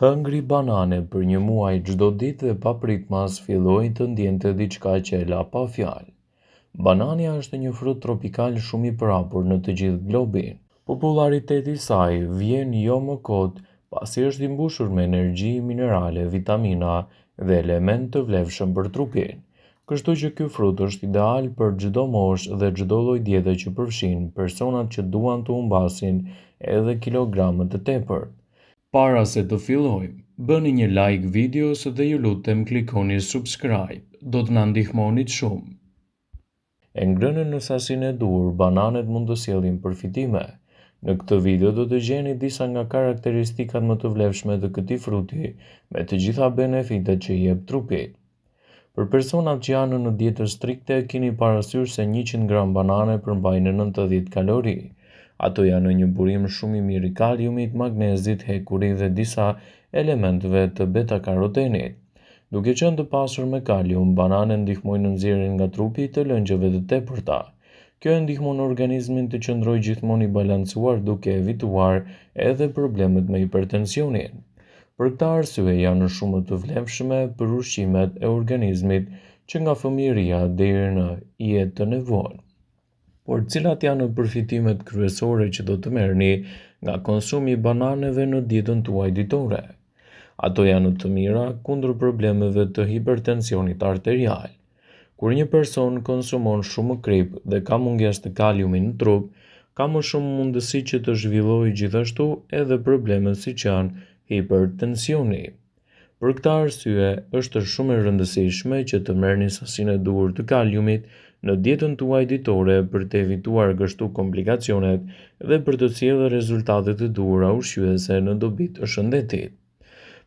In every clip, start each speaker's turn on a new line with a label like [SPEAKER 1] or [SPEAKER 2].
[SPEAKER 1] Hëngri banane për një muaj çdo ditë dhe papritmas filloi të ndjente diçka që e la pa fjalë. Banania është një frut tropikal shumë i përhapur në të gjithë globin. Populariteti i saj vjen jo më kot pasi është i mbushur me energji, minerale, vitamina dhe elementë të vlefshëm për trupin. Kështu që ky frut është ideal për çdo moshë dhe çdo lloj diete që përfshin personat që duan të humbasin edhe kilograme të tepërt. Para se të fillojmë, bëni një like videos dhe ju lutem klikoni subscribe, do të na ndihmonit shumë. E ngrënë në sasinë e duhur, bananet mund të sjellin përfitime. Në këtë video do të gjeni disa nga karakteristikat më të vlefshme të këtij fruti, me të gjitha benefitet që i jep trupit. Për personat që janë në dietë strikte, keni parasysh se 100 gram banane përmbajnë 90 kalori. Ato janë në një burim shumë i mirë i kaliumit, magnezit, hekurit dhe disa elementeve të beta-karotenit. Duke qenë të pasur me kalium, bananet ndihmojnë në nxjerrjen nga trupi të lëngjeve të tepërta. Kjo e ndihmon organizmin të qëndrojë gjithmonë i balancuar duke evituar edhe problemet me hipertensionin. Për këtë arsye janë shumë të vlefshme për ushqimet e organizmit që nga fëmijëria deri në jetën e vonë. Por cilat janë përfitimet kryesore që do të merrni nga konsumi i bananeve në dietën tuaj ditore? Ato janë të mira kundër problemeve të hipertensionit arterial. Kur një person konsumon shumë krip dhe ka mungesë të kaliumit në trup, ka më shumë mundësi që të zhvillojë gjithashtu edhe probleme siç janë hipertensioni. Për këtë arsye, është shumë e rëndësishme që të merrni sasinë e duhur të kaliumit në dietën tuaj ditore për të evituar kështu komplikacionet dhe për të sjellë rezultate të duhura ushqyese në dobi të shëndetit.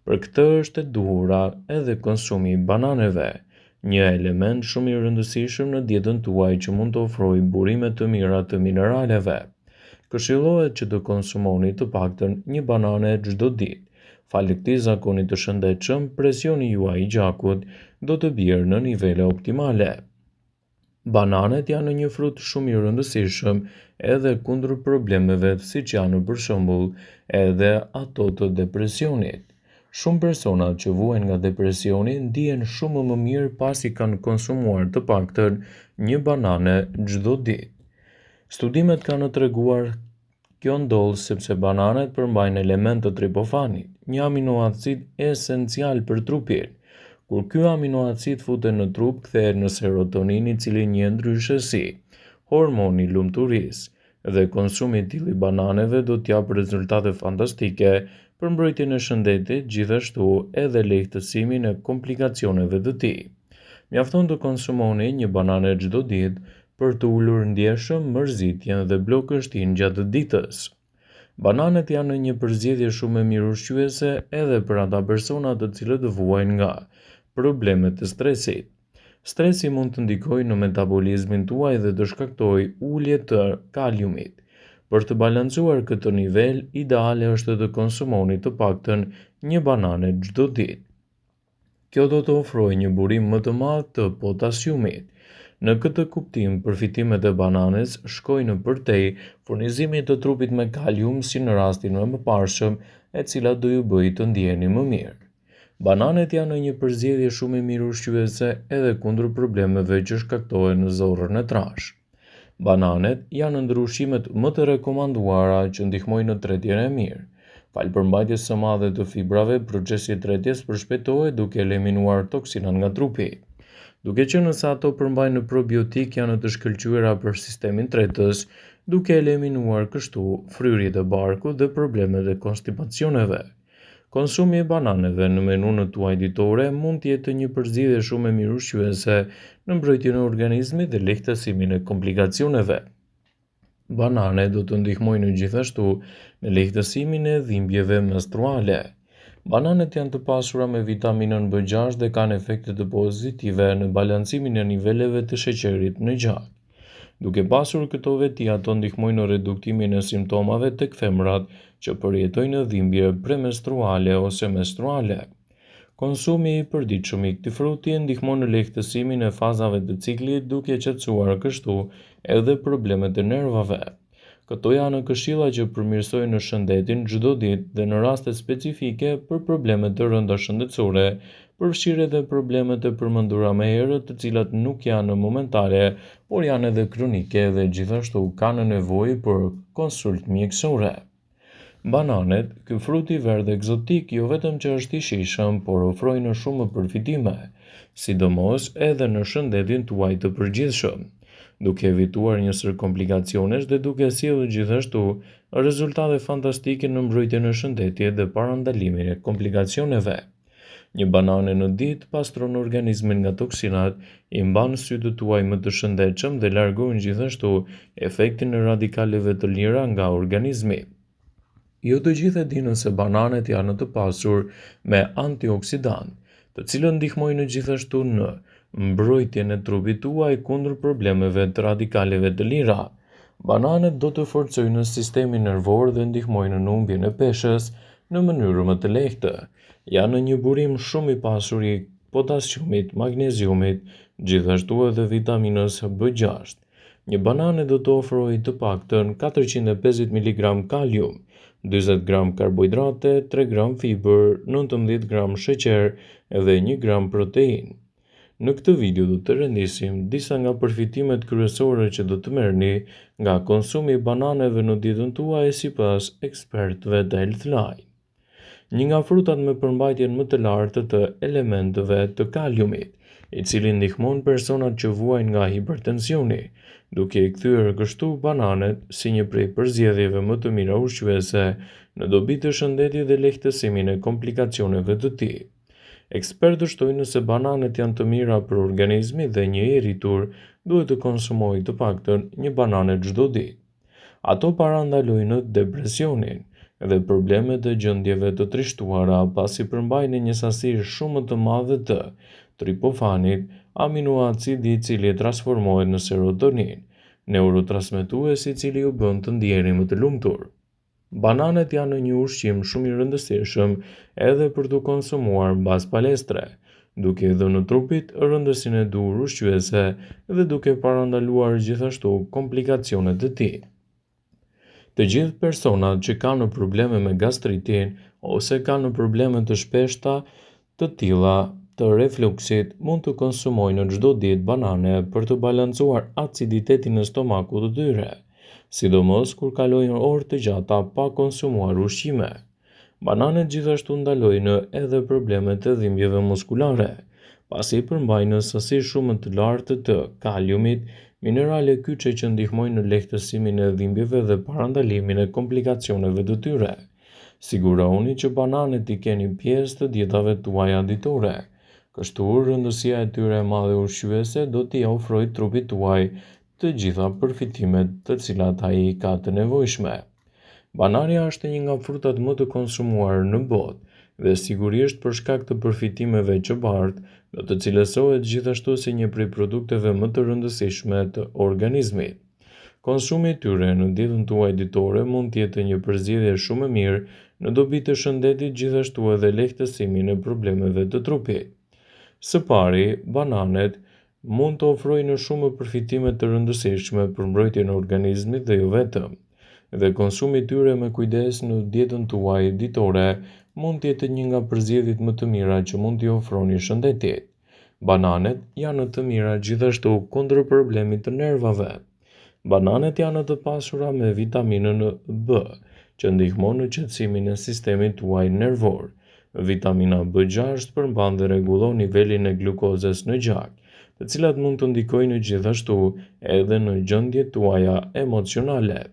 [SPEAKER 1] Për këtë është e duhura edhe konsumi i bananeve, një element shumë i rëndësishëm në dietën tuaj që mund të ofrojë burime të mira të mineraleve. Këshillohet që të konsumoni të paktën një banane çdo ditë. Falë këtij zakoni të shëndetshëm, presioni juaj i gjakut do të bjerë në nivele optimale. Bananet janë një frut shumë i rëndësishëm edhe kundër problemeve siç janë për shembull edhe ato të depresionit. Shumë persona që vuajnë nga depresioni ndihen shumë më mirë pasi kanë konsumuar të paktën një banane çdo ditë. Studimet kanë treguar kjo ndodh sepse bananet përmbajnë element të tripofanit, një aminoacid esencial për trupin. Kur ky aminoacid futet në trup, kthehet në serotonin i cili njihet ndryshe si hormoni i lumturisë, dhe konsumi i tillë i bananeve do të japë rezultate fantastike për mbrojtjen e shëndetit, gjithashtu edhe lehtësimin e komplikacioneve të tij. Mjafton të konsumoni një banane çdo ditë për të ulur ndjeshëm, mërzitjen dhe bllokështinë gjatë ditës. Bananet janë një përzgjedhje shumë e mirë ushqyese edhe për ata persona të cilët vuajnë nga problemet e stresit. Stresi mund të ndikojë në metabolizmin tuaj dhe të shkaktojë ulje të kaliumit. Për të balancuar këtë nivel, ideale është të konsumoni të paktën një banane çdo ditë. Kjo do të ofrojë një burim më të madh të potasiumit. Në këtë kuptim, përfitimet e bananes shkojnë përtej furnizimit të trupit me kalium si në rastin më mëparshëm, e cila do ju bëjë të ndjeheni më mirë. Bananet janë një përzgjedhje shumë e mirë ushqyese edhe kundër problemeve që shkaktohen në zorrën e trashë. Bananet janë ndër ushqimet më të rekomanduara që ndihmojnë në tretjen e mirë. Falë përmbajtjes së madhe të fibrave, procesi i tretjes përshpejtohet duke eliminuar toksinat nga trupi. Duke qenë se ato përmbajnë probiotik, janë të shkëlqyera për sistemin tretës, duke eliminuar kështu fryrjet e barkut dhe problemet e konstipacioneve. Konsumi i bananeve në menunën tuaj ditore mund të jetë një përzgjedhje shumë e mirë ushqyese në mbrojtjen e organizmit dhe lehtësimin e komplikacioneve. Bananet do të ndihmojnë gjithashtu në lehtësimin e dhimbjeve menstruale. Bananet janë të pasura me vitaminën B6 dhe kanë efekte të pozitive në balancimin e niveleve të sheqerit në gjak. Duke pasur këto veti, ato ndihmojnë në reduktimin e simptomave tek femrat që përjetojnë dhimbje premenstruale ose menstruale. Konsumi i përditshëm i këtij fruti ndihmon në lehtësimin e fazave të ciklit, duke qetësuar kështu edhe problemet e nervave. Këto janë këshilla që përmirësojnë shëndetin çdo ditë dhe në raste specifike për probleme të rënda shëndetësore, përfshirë edhe problemet e përmendura më herët, të cilat nuk janë momentare, por janë edhe kronike dhe gjithashtu kanë nevojë për konsult mjekësore. Bananet, ky frut i verdhë egzotik jo vetëm që është i shijshëm, por ofrojnë shumë përfitime, sidomos edhe në shëndetin tuaj të përgjithshëm, duke evituar një sër komplikacionesh dhe duke sjellë gjithashtu rezultate fantastike në mbrojtjen e shëndetit dhe parandalimin e komplikacioneve. Një banane në ditë pastron organizmin nga toksinat, i mban sytë tuaj më të shëndetshëm dhe largon gjithashtu efektin e radikaleve të lira nga organizmi. Jo të gjithë e dinë se bananet janë të pasur me antioksidant, të cilët ndihmojnë gjithashtu në mbrojtjen e trupit tuaj kundër problemeve të radikaleve të lira. Bananet do të forcojnë sistemin nervor dhe ndihmojnë në humbjen e peshës në mënyrë më të lehtë. Janë një burim shumë i pasur i potasiumit, magneziumit, gjithashtu edhe vitaminës B6. Një banane do të ofrojë të paktën 450 mg kalium, 40 gram karbohidrate, 3 gram fiber, 19 gram sheqer edhe 1 gram protein. Në këtë video do të rëndisim disa nga përfitimet kryesore që do të merrni nga konsumi i bananeve në ditën tuaj sipas ekspertëve të Healthline. Një nga frutat me përmbajtjen më të lartë të elementeve të kaliumit, i cili ndihmon personat që vuajnë nga hipertensioni, duke i kthyer kështu bananet si një prej përzgjedhjeve më të mira ushqyese në dobi të shëndetit dhe lehtësimin e komplikacioneve të tij. Ekspertët shtojnë se bananet janë të mira për organizmin dhe një i rritur duhet të konsumojë të paktën një banane çdo ditë. Ato parandalojnë depresionin dhe problemet e gjendjeve të trishtuara pasi përmbajnë një sasi shumë të madhe të tripofanit, aminoacidi i cili transformohet në serotonin, neurotransmetues i cili ju bën të ndjeni më të lumtur. Bananet janë një ushqim shumë i rëndësishëm edhe për të konsumuar mbas palestre, duke i dhënë trupit rëndësinë e duhur ushqyese dhe duke parandaluar gjithashtu komplikacionet e tij. Të gjithë personat që kanë probleme me gastritin ose kanë probleme të shpeshta të tilla të refluksit mund të konsumojnë çdo ditë banane për të balancuar aciditetin në stomakut të tyre, sidomos kur kalojnë orë të gjata pa konsumuar ushqime. Bananet gjithashtu ndalojnë edhe problemet e dhimbjeve muskulare, pasi përmbajnë sasi shumë të lartë të kaliumit, minerale kyçe që ndihmojnë në lehtësimin e dhimbjeve dhe parandalimin e komplikacioneve të tyre. Sigurohuni që bananet i keni pjesë të dietave tuaja ditore. Kështu rëndësia e tyre e madhe ushqyese do t'i ofrojë trupit tuaj të gjitha përfitimet të cilat ai ka të nevojshme. Banania është një nga frutat më të konsumuar në botë dhe sigurisht për shkak të përfitimeve që bart, do të cilësohet gjithashtu si një prej produkteve më të rëndësishme të organizmit. Konsumi i tyre në ditën tuaj ditore mund të jetë një përzgjedhje shumë e mirë në dobi të shëndetit, gjithashtu edhe lehtësimin e problemeve të trupit. Së pari, bananet mund të ofrojnë shumë përfitime të rëndësishme për mbrojtjen e organizmit dhe jo vetëm, dhe konsumi i tyre me kujdes në dietën tuaj ditore mund të jetë një nga përzgjedhjet më të mira që mund t'i ofroni shëndetit. Bananet janë të mira gjithashtu kundër problemit të nervave. Bananet janë të pasura me vitaminën B, që ndihmon në qetësimin e sistemit tuaj nervor. Vitamina B6 përmban dhe rregullon nivelin e glukozës në gjak, të cilat mund të ndikojnë gjithashtu edhe në gjendjet tuaja emocionale.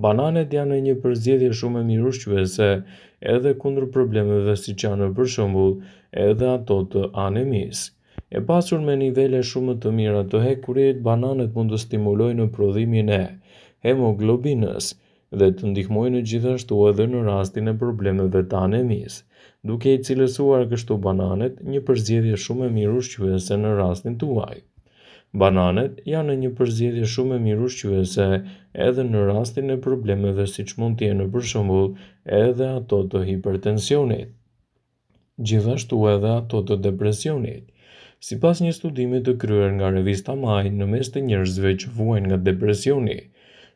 [SPEAKER 1] Bananet janë një përzgjedhje shumë e mirë ushqyese edhe kundër problemeve siç janë për shembull edhe ato të anemisë. E pasur me nivele shumë të mira të hekurit, bananet mund të stimulojnë prodhimin e hemoglobinës dhe të ndihmojnë gjithashtu edhe në rastin e problemeve të anemisë, duke i cilësuar kështu bananet një përzgjedhje shumë e mirë ushqyese në rastin tuaj. Bananet janë një përzgjedhje shumë e mirë ushqyese edhe në rastin e problemeve siç mund të jenë për shembull edhe ato të hipertensionit, gjithashtu edhe ato të depresionit. Sipas një studimi të kryer nga revista Mind, në mes të njerëzve që vuajnë nga depresioni,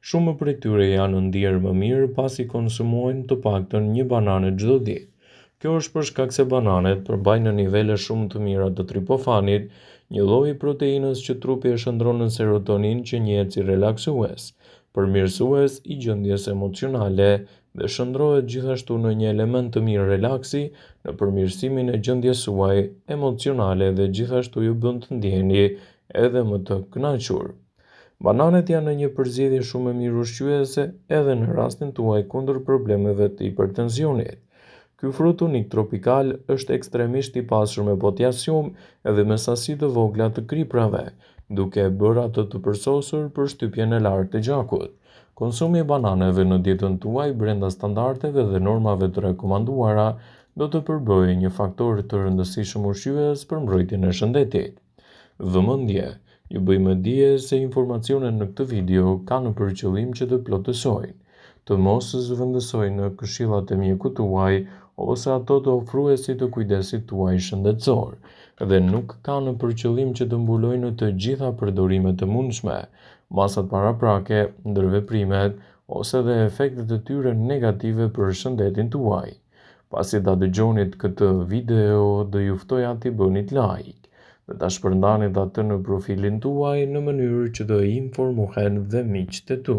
[SPEAKER 1] Shumë prej tyre janë ndier më mirë pasi konsumojnë të paktën një banane çdo ditë. Kjo është për shkak se bananet përmbajnë në nivele shumë të mira të tripofanit, një lloj proteinës që trupi e shndron në serotonin që njihet si relaksues, përmirësues i gjendjes emocionale dhe shndrohet gjithashtu në një element të mirë relaksi në përmirësimin e gjendjes suaj emocionale dhe gjithashtu ju bën të ndjeni edhe më të kënaqur. Bananet janë një përzgjedhje shumë e mirë ushqyese edhe në rastin tuaj kundër problemeve të hipertensionit. Ky frut unik tropikal është ekstremisht i pasur me potasium edhe me sasi të vogla të kriprave, duke e bërë atë të përsosur për shtypjen e lartë të gjakut. Konsumi i bananeve në dietën tuaj brenda standardeve dhe normave të rekomanduara do të përbëjë një faktor të rëndësishëm ushqyes për mbrojtjen e shëndetit. Vëmendje, ju bëjmë dije se informacionet në këtë video kanë për qëllim që të plotësojnë, të mos zëvendësojnë këshillat e mjekut tuaj ose ato të ofruesit të kujdesit tuaj shëndetësor, dhe nuk kanë për qëllim që të mbulojnë të gjitha përdorimet e mundshme, masat paraprake, ndërveprimet ose dhe efektet e tyre negative për shëndetin tuaj. Pasi ta dëgjonit këtë video, do ju ftoja t'i bënit like dhe ta shpërndanit atë në profilin tuaj në mënyrë që të informohen dhe miqtë e tu.